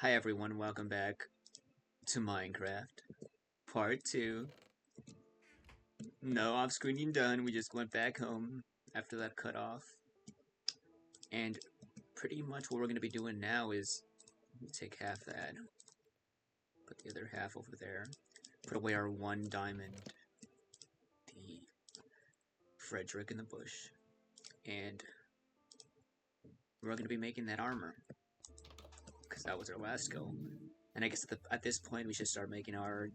Hi everyone, welcome back to Minecraft Part 2. No off-screening done, we just went back home after that cut off. And pretty much what we're going to be doing now is take half that, put the other half over there, put away our one diamond, the Frederick in the bush, and we're going to be making that armor, because that was our last goal. And I guess at this point we should start making our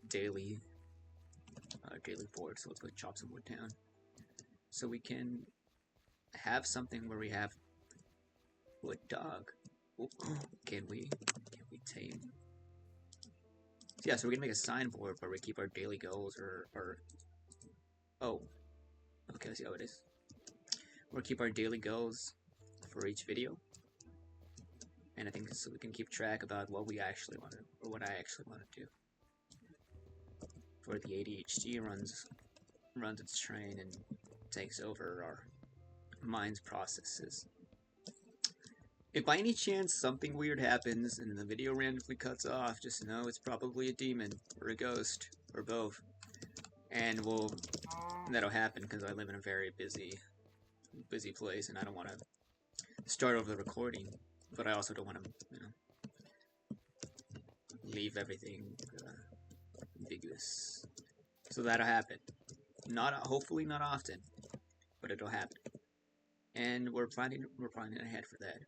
daily board, so let's go chop some wood down. So we can have something where we have wood dog. Oh, can we tame? Yeah, so we're gonna make a signboard where we keep our daily goals or oh, okay, I see how it is. We'll keep our daily goals for each video, and I think so we can keep track about what we actually want to, or what I actually want to do. Before the ADHD runs its train and takes over our mind's processes. If by any chance something weird happens and the video randomly cuts off, just know it's probably a demon, or a ghost, or both. And that'll happen because I live in a very busy place and I don't want to start over the recording, but I also don't want to, leave everything ambiguous. So that'll happen. Hopefully not often, but it'll happen. And we're planning ahead for that.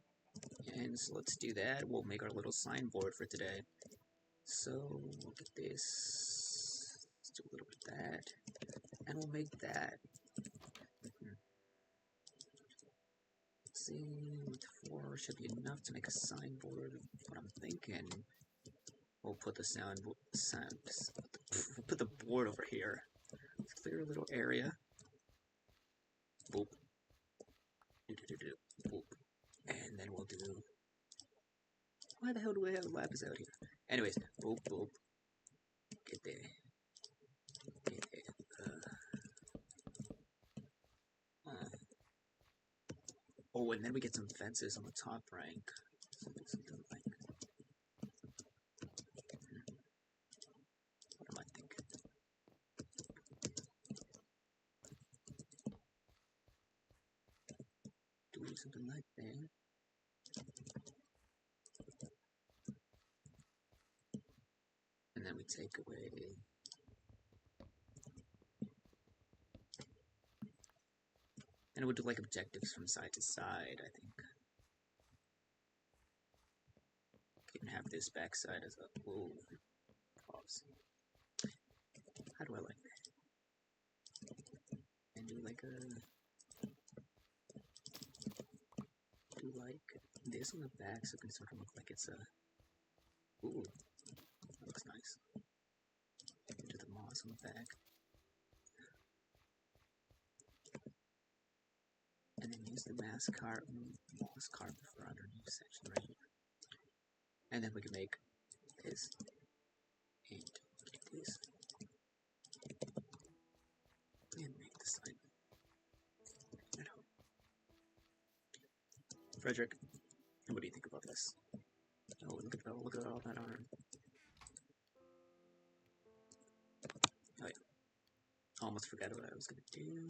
And so let's do that. We'll make our little signboard for today. So we'll get this. Let's do a little bit of that. And we'll make that. Let's see, 4 should be enough to make a signboard. What I'm thinking. We'll put the we'll put the board over here. Let's clear a little area. Boop. Boop. And then we'll do. Why the hell do I have lapis out here? Anyways, boop, boop. Get there. Get there. Oh, and then we get some fences on the top rank. Something like. What am I thinking? Doing something like that. And then we take away. And we'll do like objectives from side to side, I think. Can have this backside as a. Whoa. Pause. How do I like that? And do like a. Do like this on the back so it can sort of look like it's a. Ooh. That looks nice. Do the moss on the back. And then use the moss carpet for underneath section right here. And then we can make this and get this and make the sign at home. Frederick, what do you think about this? Oh, look at all that iron. Oh yeah. Almost forgot what I was gonna do.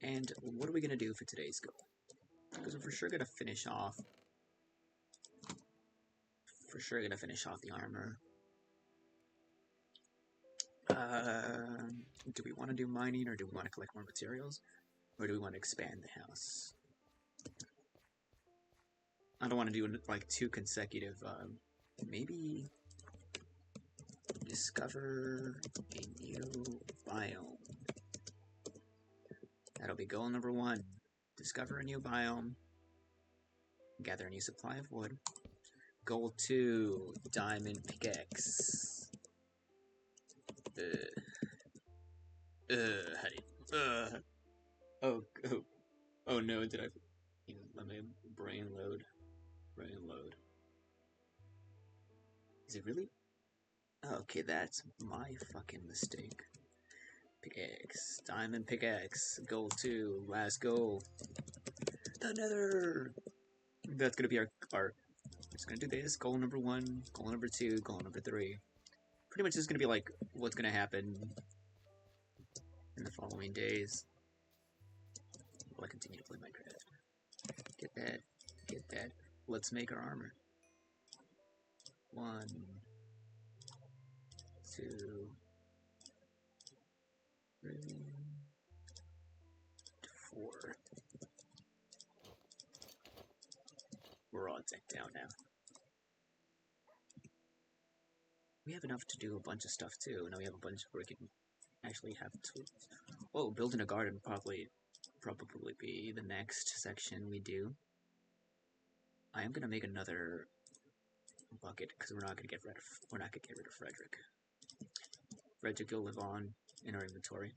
And what are we gonna do for today's goal? Because we're for sure gonna finish off. For sure gonna finish off the armor. Do we want to do mining, or do we want to collect more materials, or do we want to expand the house? I don't want to do like 2 consecutive. Maybe discover a new biome. That'll be goal number 1. Discover a new biome. Gather a new supply of wood. Goal 2, diamond pickaxe. Oh no, did I? Let me brain load. Is it really? Okay, that's my fucking mistake. Pickaxe. Diamond pickaxe. Goal 2. Last goal. The Nether. That's gonna be our. It's gonna do this. Goal number 1. Goal number 2. Goal number 3. Pretty much just gonna be like what's gonna happen in the following days. While I continue to play Minecraft. Get that. Get that. Let's make our armor. 1, 2, 3, 4. We're all decked out now. We have enough to do a bunch of stuff too. Now we have a bunch where we can actually have tools. Oh, building a garden probably be the next section we do. I am gonna make another bucket because we're not gonna get rid of Frederick. Frederick, you'll live on in our inventory.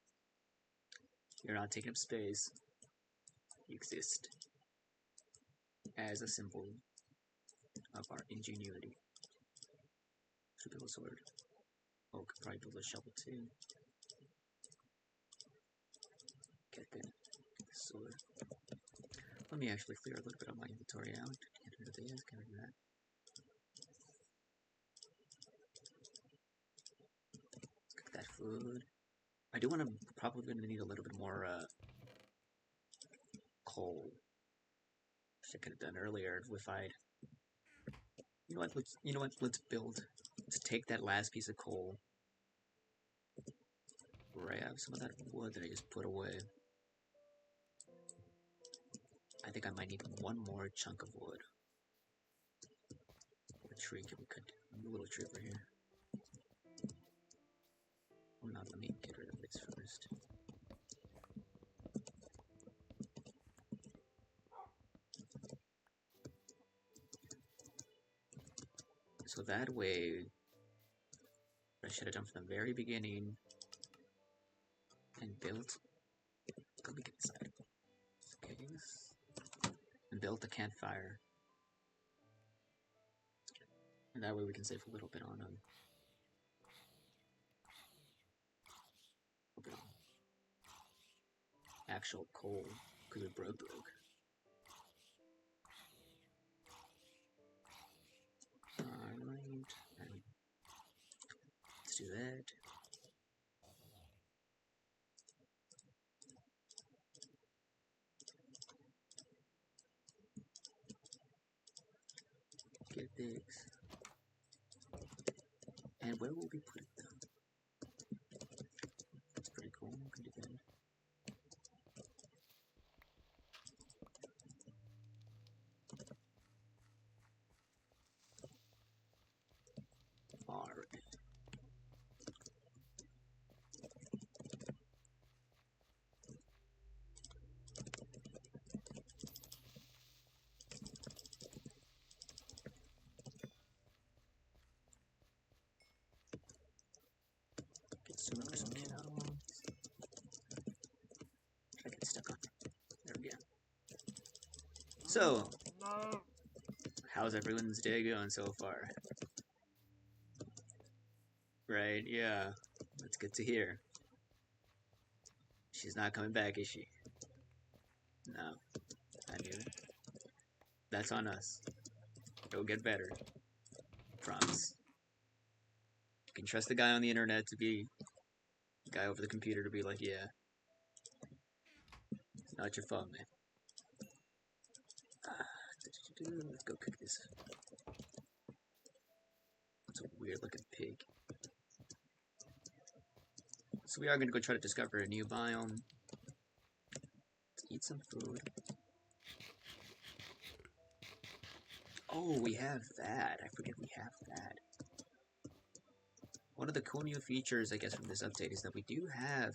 You're not taking up space. You exist as a symbol of our ingenuity. Should build a sword. Oh, could probably build a shovel too. Get the sword. Let me actually clear a little bit of my inventory out. Get rid of this, get rid of that. Let's cook that food. I do want to probably going to need a little bit more coal. Which I could have done earlier if I'd. You know what? Let's build. Let's take that last piece of coal. Grab some of that wood that I just put away. I think I might need one more chunk of wood. What tree can we cut? A little tree over here. Well, not. Let me get rid of this first. So that way, I should have done from the very beginning and built. Let me get inside. Okay, and built a campfire, and that way we can save a little bit on actual coal because it broke. Alright, let's do that. Get this. And where will we put it though? That's pretty cool. We can do that. Alright. Get some cows. I get stuck on. There we go. So, how's everyone's day going so far? Right, yeah. That's good to hear. She's not coming back, is she? No. I knew it. That's on us. It'll get better. Promise. You can trust the guy on the internet to be the guy over the computer to be like, yeah. It's not your fault, man. Let's go cook this. It's a weird looking pig. So we are going to go try to discover a new biome. Let's eat some food. Oh, we have that. I forget we have that. One of the cool new features, I guess, from this update is that we do have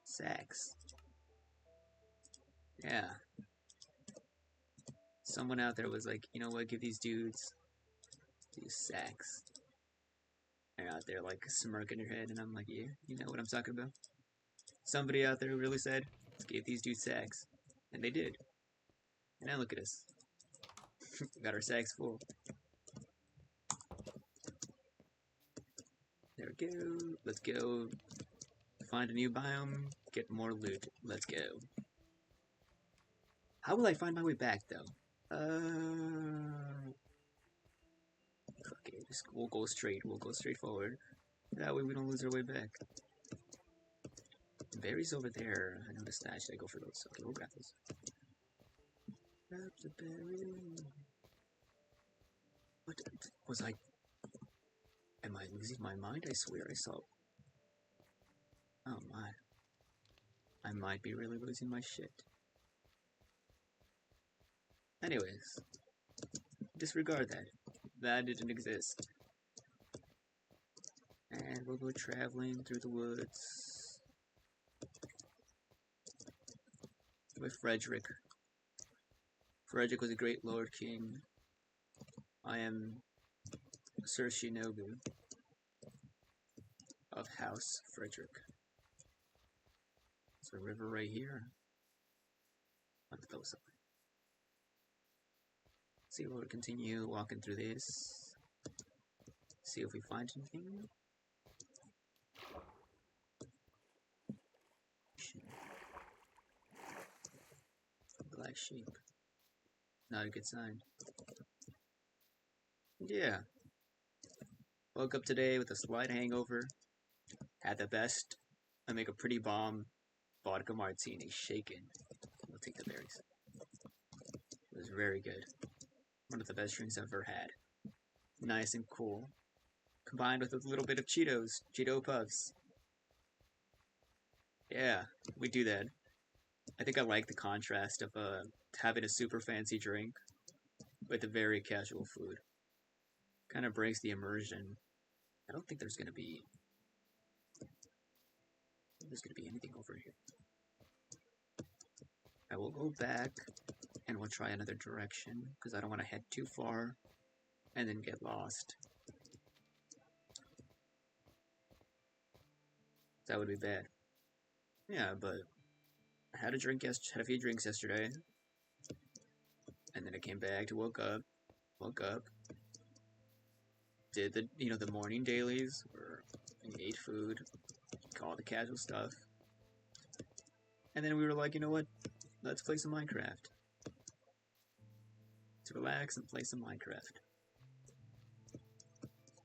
sacks. Yeah. Someone out there was like, you know what, give these dudes these sacks. They're out there like smirking their head, and I'm like, yeah, you know what I'm talking about. Somebody out there really said, let's give these dudes sacks. And they did. And now look at us. We got our sacks full. There we go. Let's go find a new biome, get more loot. Let's go. How will I find my way back, though? Okay, we'll go straight. We'll go straight forward. That way we don't lose our way back. Berries over there. I noticed that. Should I go for those? Okay, we'll grab those. Grab the berry. What was I? Am I losing my mind? I swear I saw. Oh my. I might be really losing my shit. Anyways, disregard that. That didn't exist. And we'll go traveling through the woods with Frederick. Frederick was a great Lord King. I am Sir Shinobu of House Frederick. There's a river right here. On the side. See, we'll continue walking through this. See if we find anything. Black sheep. Not a good sign. Yeah. Woke up today with a slight hangover. Had the best. I make a pretty bomb vodka martini shaken. We'll take the berries. It was very good. One of the best drinks I've ever had. Nice and cool. Combined with a little bit of Cheetos. Cheeto Puffs. Yeah, we do that. I think I like the contrast of having a super fancy drink with a very casual food. Kind of breaks the immersion. I don't think there's gonna be anything over here. I will go back and we'll try another direction because I don't want to head too far and then get lost. That would be bad. Yeah, but I had a few drinks yesterday, and then I came back to woke up, did the morning dailies where I ate food, all the casual stuff, and then we were like, you know what? Let's play some Minecraft. To relax and play some Minecraft.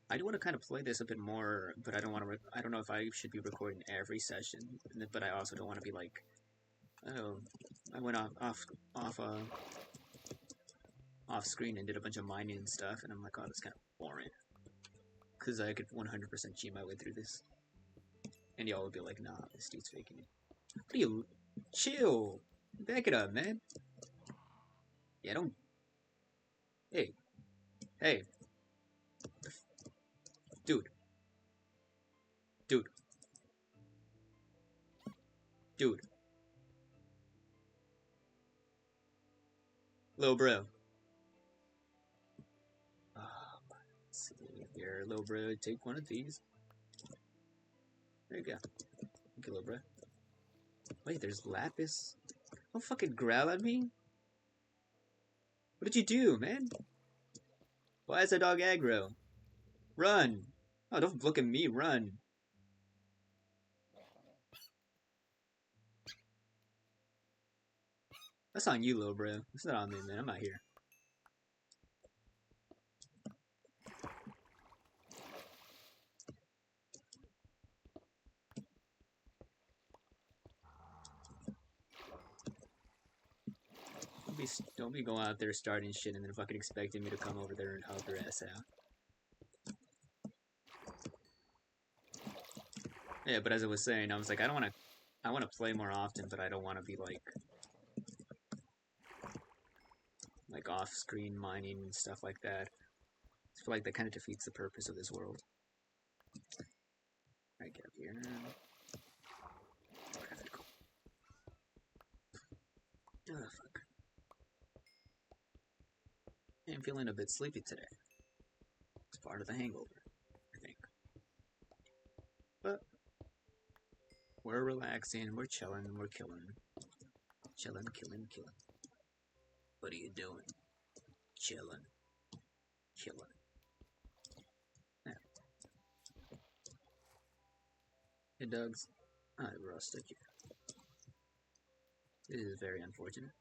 I do want to kind of play this a bit more, but I don't want to. I don't know if I should be recording every session, but I also don't want to be like, oh, I went off screen and did a bunch of mining and stuff, and I'm like, oh, that's kind of boring. Because I could 100% cheat my way through this, and y'all would be like, nah, this dude's faking it. What are you? Chill. Back it up, man. Yeah, don't. Hey. Dude. Little bro. Let's see here, little bro. Take one of these. There you go. Okay, little bro. Wait, there's Lapis. Don't fucking growl at me. What did you do, man? Why is that dog aggro? Run! Oh, don't look at me, run. That's on you, little bro. It's not on me, man. I'm out here. Don't be going out there starting shit and then fucking expecting me to come over there and help your ass out. Yeah, but as I was saying, I was like, I want to play more often, but I don't want to be like off-screen mining and stuff like that. I feel like that kind of defeats the purpose of this world. Alright, get up here. Oh, fuck. I'm feeling a bit sleepy today. It's part of the hangover, I think. But we're relaxing, we're chilling, we're killing. Chilling, killing. What are you doing? Chilling. Yeah. Hey, dogs. Alright, we're all stuck here. This is very unfortunate.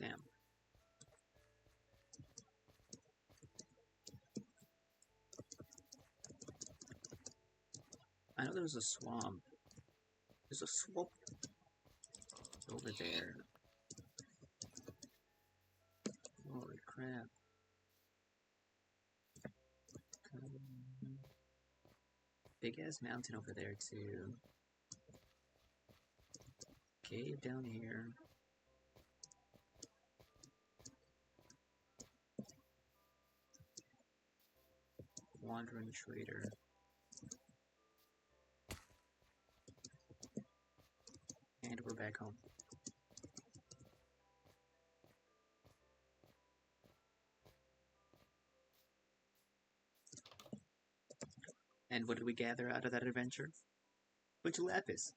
Damn. I know there's a swamp. There's a swamp over there. Holy crap. Big ass mountain over there too. Cave down here. Wandering trader. And we're back home. And what did we gather out of that adventure? Bunch of lapis.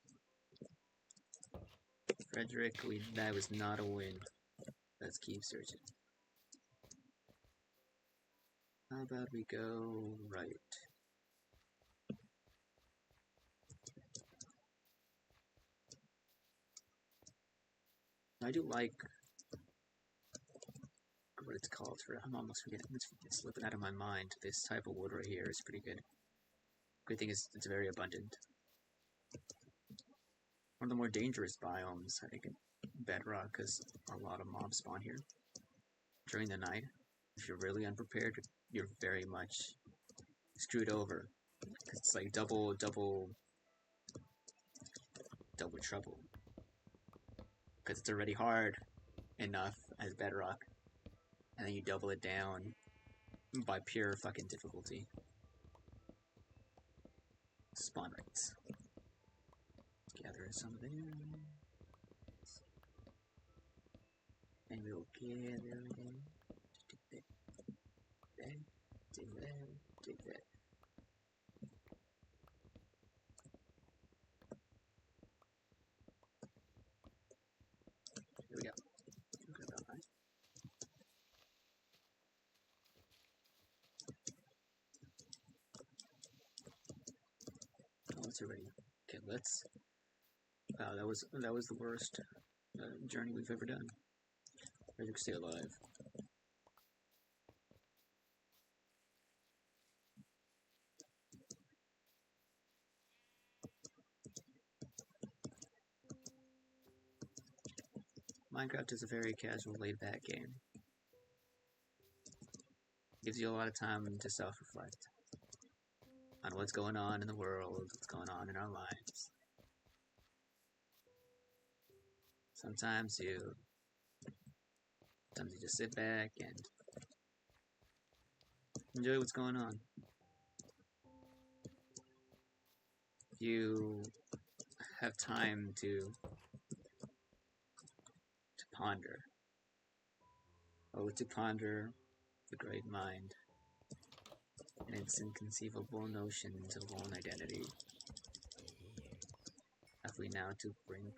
Frederick, that was not a win. Let's keep searching. How about we go right? I do like what it's called for. I'm almost forgetting. It's slipping out of my mind. This type of wood right here is pretty good. Good thing is it's very abundant. One of the more dangerous biomes, I think, in Bedrock, because a lot of mobs spawn here during the night. If you're really unprepared, you're very much screwed over. It's like double trouble. Because it's already hard enough as Bedrock, and then you double it down by pure fucking difficulty. Spawn rates. Gather some there. And we'll gather them. Dig that. Dig that. Dig that. Here we go. Oh, it's already. Okay, let's. Wow, that was the worst journey we've ever done. Frederick, stay alive. Minecraft is a very casual, laid-back game. Gives you a lot of time to self-reflect on what's going on in the world, what's going on in our lives. Sometimes you just sit back and enjoy what's going on. You have time to ponder. Oh, to ponder the great mind and its inconceivable notions of own identity. Have we now to bring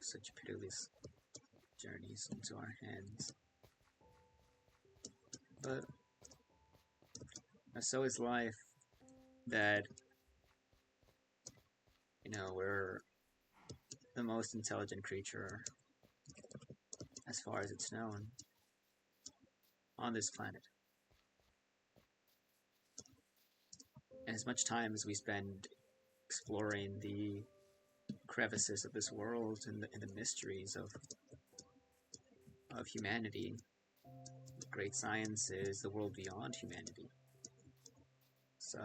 such pitiless journeys into our hands? But so is life, that, you know, we're the most intelligent creature, as far as it's known, on this planet. And as much time as we spend exploring the crevices of this world and the mysteries of humanity, great science is the world beyond humanity. It's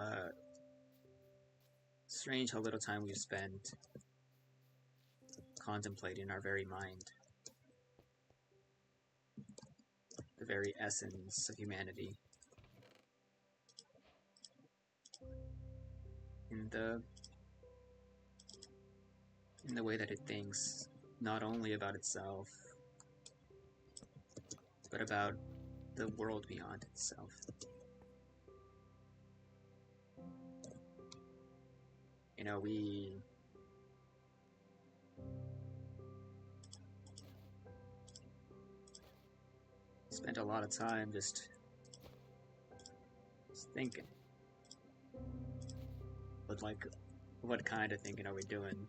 strange how little time we've spent contemplating our very mind, the very essence of humanity, in the way that it thinks not only about itself, but about the world beyond itself. You know, we spent a lot of time just thinking. But like, what kind of thinking are we doing?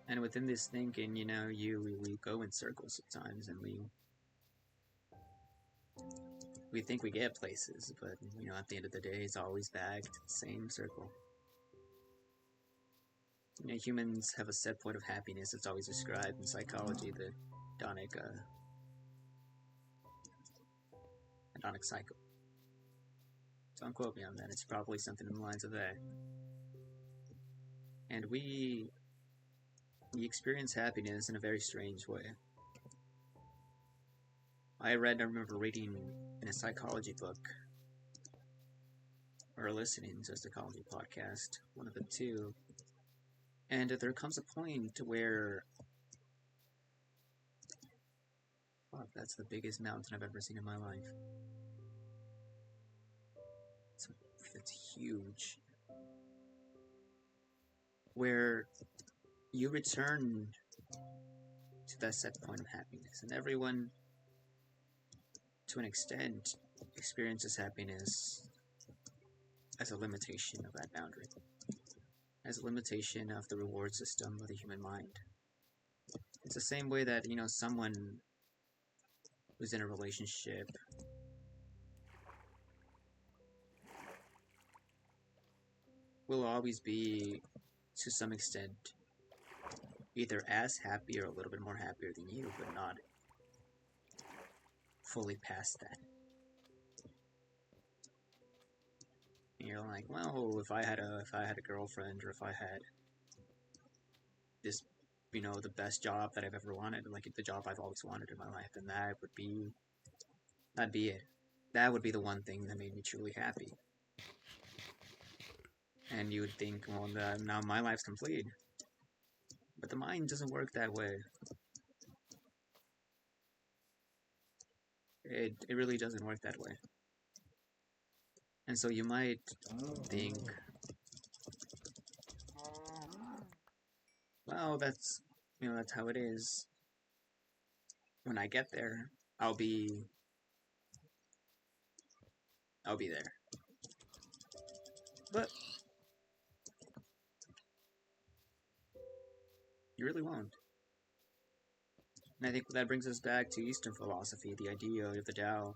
And within this thinking, you know, we go in circles sometimes, and we think we get places, but you know, at the end of the day, it's always back to the same circle. You know, humans have a set point of happiness. It's always described in psychology, the hedonic cycle. Don't quote me on that. It's probably something in the lines of that. And we experience happiness in a very strange way. I remember reading in a psychology book, or listening to a psychology podcast, one of the two, and there comes a point where, fuck, that's the biggest mountain I've ever seen in my life. It's huge. Where you return to that set point of happiness, and everyone, to an extent, experiences happiness as a limitation of that boundary, as a limitation of the reward system of the human mind. It's the same way that, you know, someone who's in a relationship will always be, to some extent, either as happy or a little bit more happier than you, but not fully past that. And you're like, well, if I had a girlfriend, or if I had this, you know, the best job that I've ever wanted, like the job I've always wanted in my life, then that'd be it. That would be the one thing that made me truly happy. And you would think, well, now my life's complete. But the mind doesn't work that way. It really doesn't work that way. And so you might think, well, that's how it is. When I get there, I'll be there. But you really won't. And I think that brings us back to Eastern philosophy, the idea of the Tao.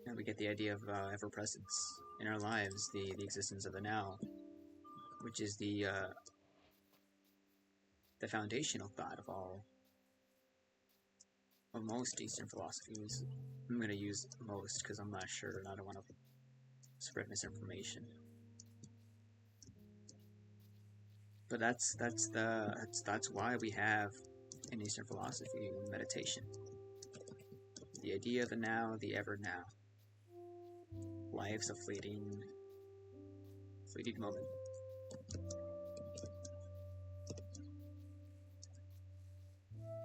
And we get the idea of ever-presence in our lives, the existence of the now, which is the foundational thought of most Eastern philosophies. I'm going to use most because I'm not sure and I don't want to spread misinformation. But that's why we have in Eastern philosophy meditation. The idea of the now, the ever now. Life's a fleeting moment.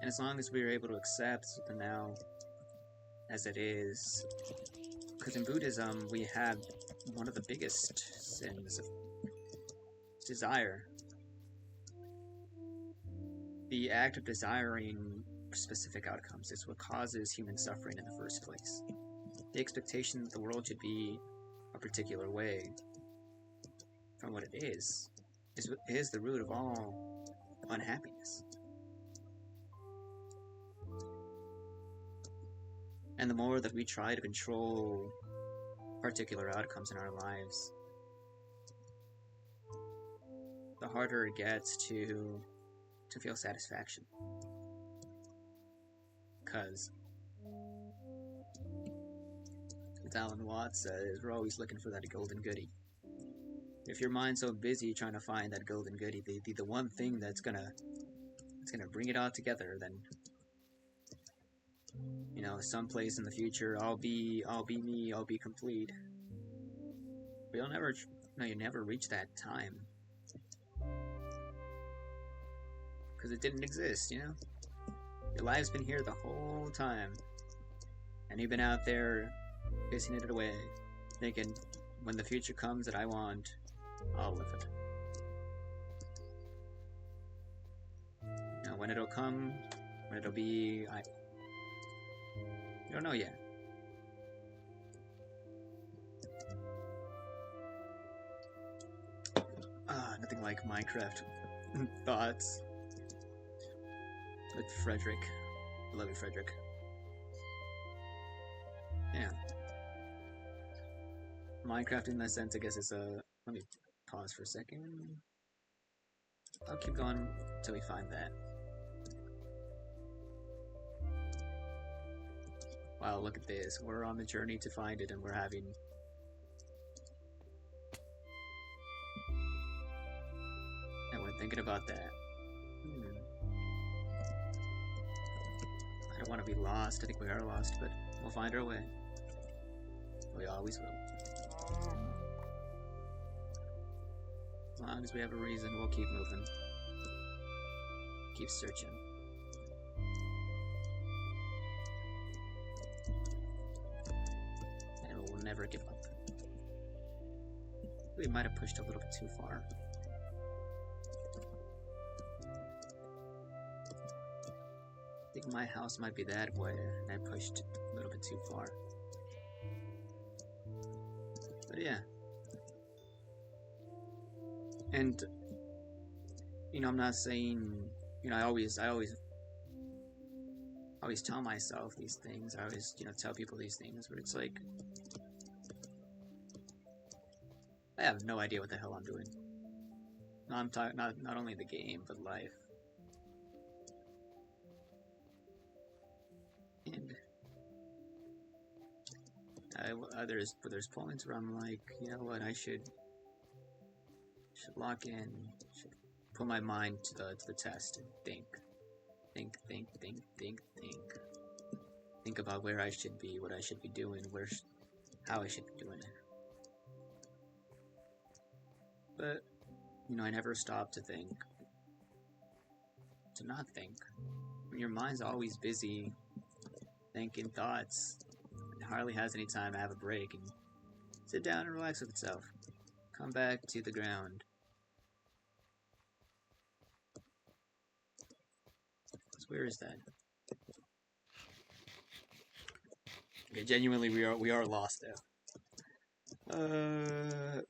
And as long as we are able to accept the now as it is, because in Buddhism we have one of the biggest sins of desire. The act of desiring specific outcomes is what causes human suffering in the first place. The expectation that the world should be a particular way from what it is the root of all unhappiness. And the more that we try to control particular outcomes in our lives, the harder it gets to feel satisfaction. Because, as Alan Watts says, we're always looking for that golden goodie. If your mind's so busy trying to find that golden goodie, the one thing that's gonna bring it all together, then, you know, someplace in the future, I'll be me, I'll be complete. But you never reach that time. Because it didn't exist, you know? Your life's been here the whole time. And you've been out there pissing it away, thinking, when the future comes that I want, I'll live it. Now, when it'll come, when it'll be, I don't know yet. Nothing like Minecraft thoughts with Frederick. I love you, Frederick. Yeah. Minecraft in that sense, I guess, is a... Let me pause for a second. I'll keep going until we find that. Wow, look at this. We're on the journey to find it and we're having... And we're thinking about that. I don't want to be lost. I think we are lost, but we'll find our way. We always will. As long as we have a reason, we'll keep moving. Keep searching. And we'll never give up. We might have pushed a little bit too far. I think my house might be that way, and I pushed a little bit too far. But yeah. And, you know, I'm not saying, you know, I always tell myself these things. I always, you know, tell people these things, but it's like, I have no idea what the hell I'm doing. No, I'm talking not only the game, but life. And there's points where I'm like, you know what, I should lock in, should put my mind to the test and think about where I should be, what I should be doing, how I should be doing it. But, you know, I never stop to think, to not think. When your mind's always busy thinking thoughts, it hardly has any time to have a break and sit down and relax with itself. Come back to the ground. So where is that? Okay, genuinely, we are lost though.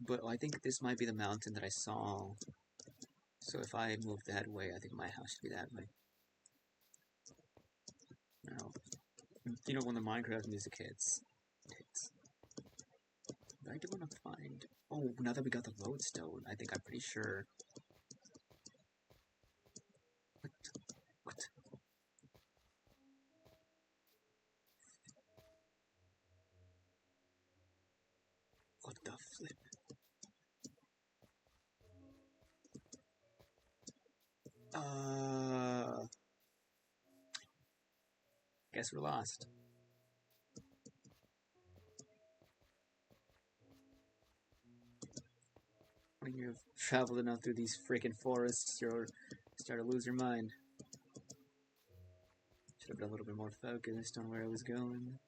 But I think this might be the mountain that I saw. So if I move that way, I think my house should be that way. No. You know, when the Minecraft music hits. But I do want to find... Oh, now that we got the lodestone, I think I'm pretty sure... What? What the flip? Guess we're lost. When you've traveled enough through these freaking forests, you'll start to lose your mind. Should have been a little bit more focused on where I was going.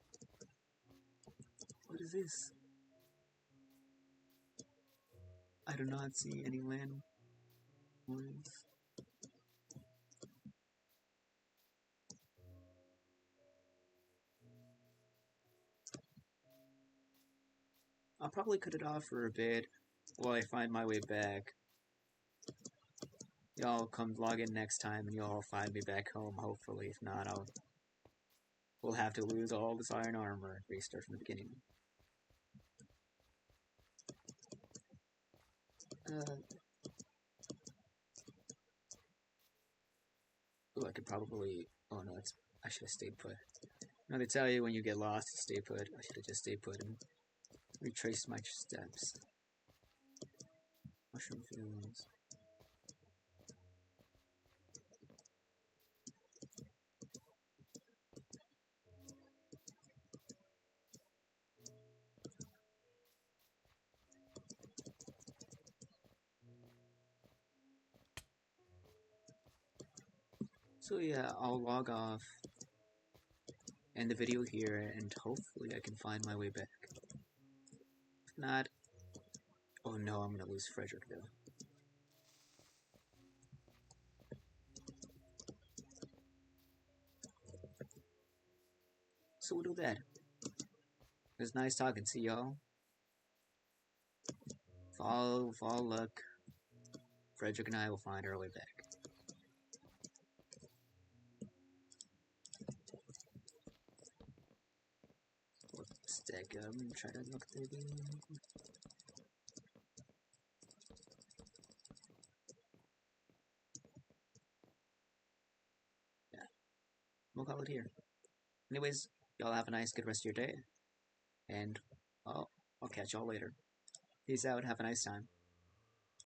What is this? I do not see any land words. I'll probably cut it off for a bit while I find my way back. Y'all come log in next time and y'all find me back home, hopefully. If not, we'll have to lose all this iron armor and restart from the beginning. Ooh, I could probably... Oh no, I should have stayed put. No, they tell you when you get lost to stay put. I should have just stayed put and retraced my steps. Mushroom fields. So yeah, I'll log off, end the video here, and hopefully I can find my way back. If not, oh no, I'm gonna lose Frederick though. So we'll do that. It was nice talking to y'all. Fall luck. Frederick and I will find our way back. Stack up and try to look through the... Yeah, we'll call it here. Anyways, y'all have a nice, good rest of your day. And, I'll catch y'all later. Peace out, have a nice time.